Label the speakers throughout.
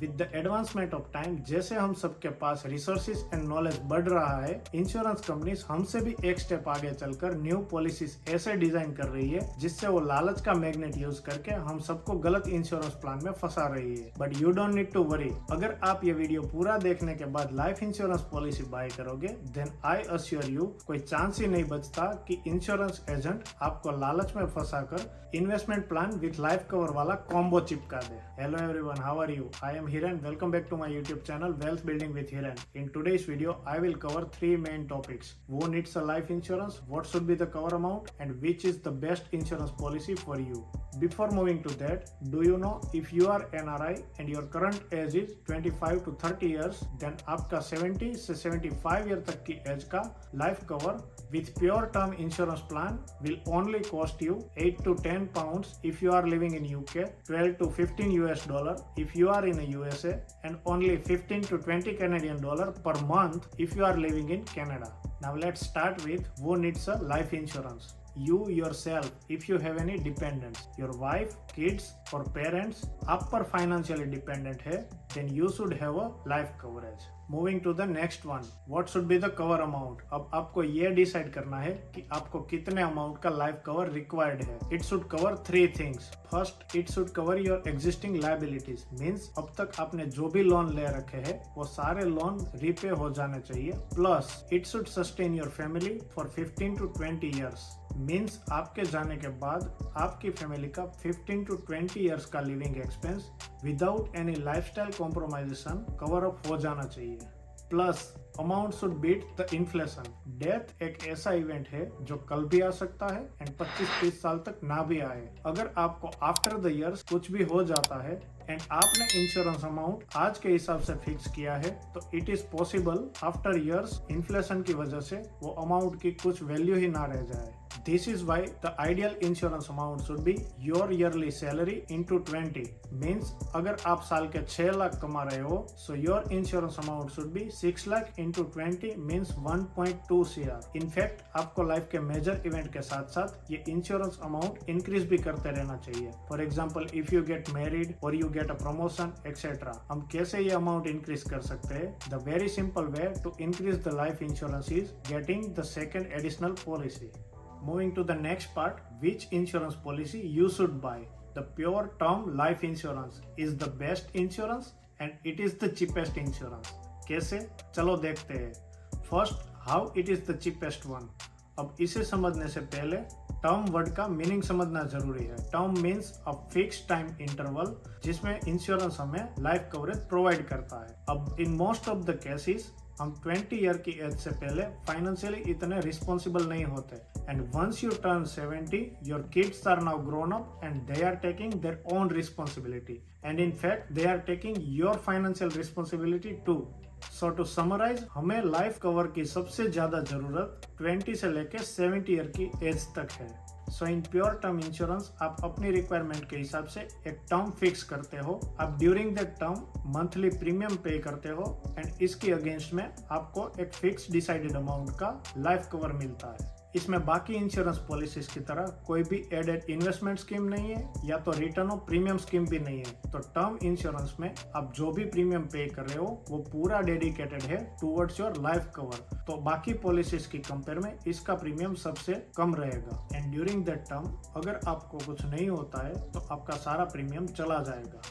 Speaker 1: With the advancement of time, जैसे हम सबके पास रिसोर्सेज एंड नॉलेज बढ़ रहा है, इंश्योरेंस कंपनीज हमसे भी एक स्टेप आगे चलकर न्यू पॉलिसीज ऐसे डिजाइन कर रही है जिससे वो लालच का मैग्नेट यूज करके हम सबको गलत इंश्योरेंस प्लान में फंसा रही है। But you don't need to worry, अगर आप ये वीडियो पूरा देखने के बाद लाइफ इंश्योरेंस पॉलिसी बाय करोगे, देन आई अश्योर यू कोई चांस ही नहीं बचता कि इंश्योरेंस एजेंट आपको लालच में फंसाकर investment plan with life cover वाला कॉम्बो चिपका दे। Hello everyone, how are you? I am Hiren. Welcome back to my YouTube channel Wealth Building with Hiren. In today's video, I will cover three main topics: who needs a life insurance, what should be the cover amount, and which is the best insurance policy for you. Before moving to that, do you know if you are NRI and your current age is 25 to 30 years, then आपका 70 से 75 year तक की as का life cover with pure term insurance plan will only cost you 8 to 10 pounds if you are living in UK, 12 to 15 US dollar if you are in a USA, and only 15 to 20 Canadian dollar per month if you are living in Canada. Now let's start with who needs a life insurance. You yourself, if you have any dependents, your wife, kids or parents आप पर financially dependent है, then you should have a life coverage. Moving to the next one, what should be the cover amount? अब आपको ये decide करना है कि आपको कितने अमाउंट का लाइफ कवर रिक्वायर्ड है. It should cover three things. First, it should cover your existing liabilities. Means अब तक आपने जो भी लोन ले रखे हैं वो सारे लोन रीपे हो जाने चाहिए. Plus, it should sustain your family for 15 to 20 years. Means आपके जाने के बाद आपकी फैमिली का 15 to 20 इयर्स का living expense without any lifestyle compromisation cover up हो जाना चाहिए. Plus amount should beat the inflation. Death एक ऐसा इवेंट है जो कल भी आ सकता है एंड 25-30 साल तक ना भी आए. अगर आपको आफ्टर द इयर्स कुछ भी हो जाता है एंड आपने इंश्योरेंस अमाउंट आज के हिसाब से फिक्स किया है, तो it is possible after years inflation की वजह से वो अमाउंट की कुछ वैल्यू ही ना रह जाए. This is why the ideal insurance amount should be your yearly salary into 20. Means अगर आप साल के 6 लाख कमा रहे हो, so your insurance amount should be 6 lakh into 20 means 1.2 CR. In fact, आपको लाइफ के मेजर इवेंट के साथ साथ ये इंश्योरेंस अमाउंट इंक्रीज भी करते रहना चाहिए. For example, if you get married और you get a promotion etcetera, हम कैसे ये अमाउंट इंक्रीज कर सकते हैं? The very simple way to increase the life insurance is getting the second additional policy. Moving to the next part, which insurance policy you should buy. The pure term life insurance is the best insurance and it is the cheapest insurance. कैसे? चलो देखते हैं. First, how it is the cheapest one. अब इसे समझने से पहले term word का मीनिंग समझना जरूरी है. Term means a fix time interval जिसमें इंश्योरेंस हमें लाइफ कवरेज प्रोवाइड करता है. अब in most of the cases हम 20 ईयर की एज से पहले फाइनेंशियली इतने रिस्पॉन्सिबल नहीं होते. And once you turn 70, your kids are now grown up and they are taking their own responsibility and in fact they are taking your financial responsibility too. So to summarise, हमें life cover की सबसे ज्यादा जरूरत 20 से लेके 70 year की age तक है. सो इन प्योर टर्म इंश्योरेंस आप अपनी रिक्वायरमेंट के हिसाब से एक टर्म फिक्स करते हो. आप during that term monthly premium पे करते हो एंड इसके अगेंस्ट में आपको एक फिक्स डिसाइडेड अमाउंट का लाइफ कवर मिलता है. इसमें बाकी इंश्योरेंस पॉलिसीज की तरह कोई भी एडेड इन्वेस्टमेंट स्कीम नहीं है या तो रिटर्न ऑफ प्रीमियम स्कीम भी नहीं है. तो टर्म इंश्योरेंस में आप जो भी प्रीमियम पे कर रहे हो वो पूरा डेडिकेटेड है टुवर्ड्स योर लाइफ कवर. तो बाकी पॉलिसीज की कंपेयर में इसका प्रीमियम सबसे कम रहेगा. एंड ड्यूरिंग दैट टर्म अगर आपको कुछ नहीं होता है तो आपका सारा प्रीमियम चला जाएगा.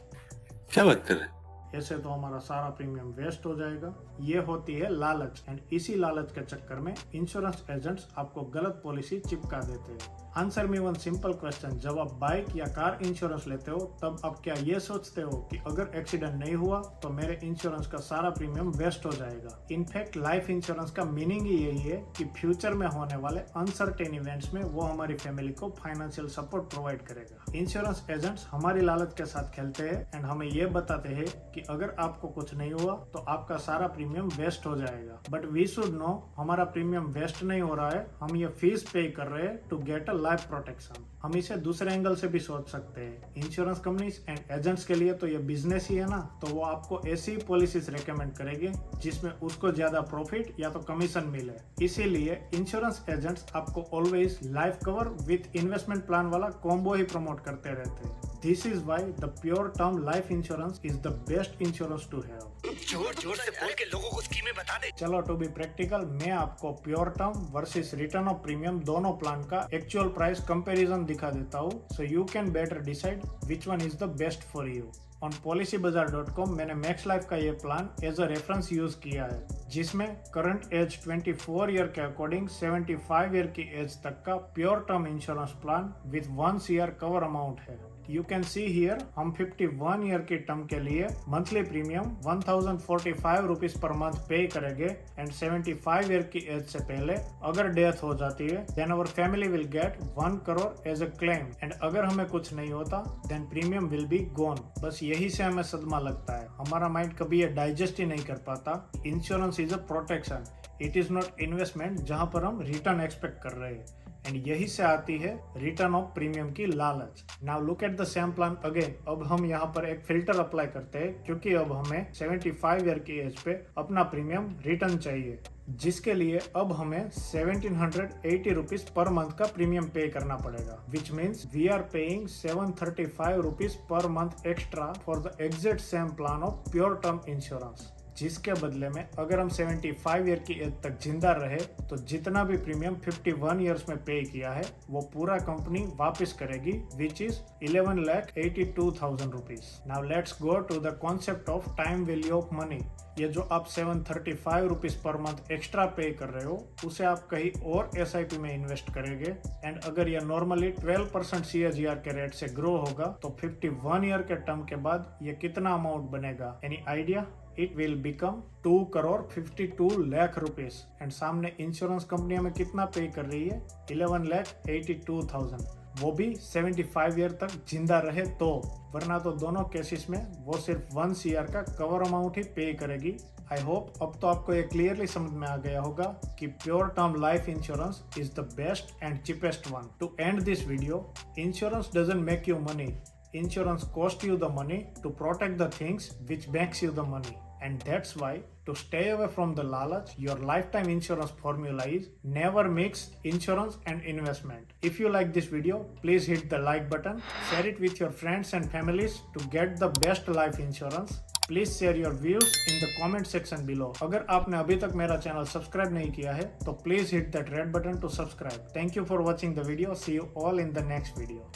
Speaker 2: क्या बात कर रहे हैं?
Speaker 1: ऐसे तो हमारा सारा प्रीमियम वेस्ट हो जाएगा. ये होती है लालच एंड इसी लालच के चक्कर में इंश्योरेंस एजेंट्स आपको गलत पॉलिसी चिपका देते हैं. Answer me one simple question. जब आप बाइक या कार इंश्योरेंस लेते हो तब आप क्या ये सोचते हो कि अगर एक्सीडेंट नहीं हुआ तो मेरे इंश्योरेंस का सारा प्रीमियम वेस्ट हो जाएगा? इनफैक्ट लाइफ इंश्योरेंस का मीनिंग ही यही है कि फ्यूचर में होने वाले अनसर्टेन इवेंट्स में वो हमारी फैमिली को फाइनेंशियल सपोर्ट प्रोवाइड करेगा. इंश्योरेंस एजेंट्स हमारी लालच के साथ खेलते हैं एंड हमें ये बताते हैं कि अगर आपको कुछ नहीं हुआ तो आपका सारा प्रीमियम वेस्ट हो जाएगा. बट वी शुड नो हमारा प्रीमियम वेस्ट नहीं हो रहा है, हम ये फीस पे कर रहे हैं to get a life protection. हम इसे दूसरे एंगल से भी सोच सकते हैं. इंश्योरेंस कंपनीज एंड एजेंट्स के लिए तो ये बिजनेस ही है ना, तो वो आपको ऐसी पॉलिसीज रेकमेंड करेंगे जिसमें उसको ज्यादा प्रॉफिट या तो कमीशन मिले. इसीलिए इंश्योरेंस एजेंट्स आपको always life cover with investment plan वाला कॉम्बो ही प्रमोट करते रहते हैं. This is why the pure term life insurance is the best insurance to have.
Speaker 2: जोर जोर से बोल के लोगों को स्कीमें बता दे।
Speaker 1: चलो टू बी प्रैक्टिकल, मैं आपको pure term versus return of premium दोनों प्लान का एक्चुअल प्राइस कंपैरिजन दिखा देता हूँ, so you can better decide which one is the best for you. On policybazaar.com मैंने मैक्स लाइफ का ये plan as a reference use किया है, जिसमें करंट एज 24 ईयर के अकॉर्डिंग 75 ईयर की एज तक का pure term insurance plan with 1 year cover amount है। यू कैन सी हियर हम 51 ईयर की टर्म के लिए monthly premium 1045 rupees per month पे करेंगे एंड 75 ईयर की एज से पहले अगर डेथ हो जाती है then our family will get 1 crore as a claim, and अगर हमें कुछ नहीं होता then premium will be gone. बस यही से हमें सदमा लगता है, हमारा माइंड कभी ये डाइजेस्ट ही नहीं कर पाता। Insurance is a protection, it is not investment जहां पर हम रिटर्न एक्सपेक्ट कर रहे हैं, एंड यही से आती है रिटर्न ऑफ प्रीमियम की लालच। Now look at the same plan again. अब हम यहाँ पर एक फिल्टर अप्लाई करते हैं, क्योंकि अब हमें 75 ईयर की एज पे अपना प्रीमियम रिटर्न चाहिए, जिसके लिए अब हमें 1780 रुपीज पर मंथ का प्रीमियम पे करना पड़ेगा, which means we are paying 735 rupees per month extra for the exact same plan of pure term insurance, जिसके बदले में अगर हम 75 ईयर की एज तक जिंदा रहे तो जितना भी प्रीमियम 51 ईयर्स में पे किया है वो पूरा कंपनी वापस करेगी, which is 11,82,000 rupees. Now let's go to the concept of time value of money. ये जो आप 735 रुपीज पर मंथ एक्स्ट्रा पे कर रहे हो उसे आप कहीं और SIP में इन्वेस्ट करेंगे, एंड अगर ये नॉर्मली 12% CAGR के रेट से ग्रो होगा तो 51 ईयर के टर्म के बाद ये कितना अमाउंट बनेगा? Any idea? It will become 2 crore 52 lakh rupees, and सामने इंश्योरेंस कंपनी हमें कितना पे कर रही है? 11,82,000, वो भी 75 ईयर तक जिंदा रहे तो, वरना तो दोनों केसेस में वो सिर्फ 1 ईयर का कवर अमाउंट ही पे करेगी। आई होप अब तो आपको ये क्लियरली समझ में आ गया होगा कि pure term life insurance is the best and cheapest one. To end this video, insurance doesn't make you money, insurance costs you the money to protect the things which makes you the money, and that's why to stay away from the lalach, your lifetime insurance formula is never mix insurance and investment. If you like this video, please hit the like button, share it with your friends and families to get the best life insurance. Please share your views in the comment section below. अगर आपने अभी तक मेरा channel subscribe नहीं किया है तो please hit that red button to subscribe. Thank you for watching the video. See you all in the next video.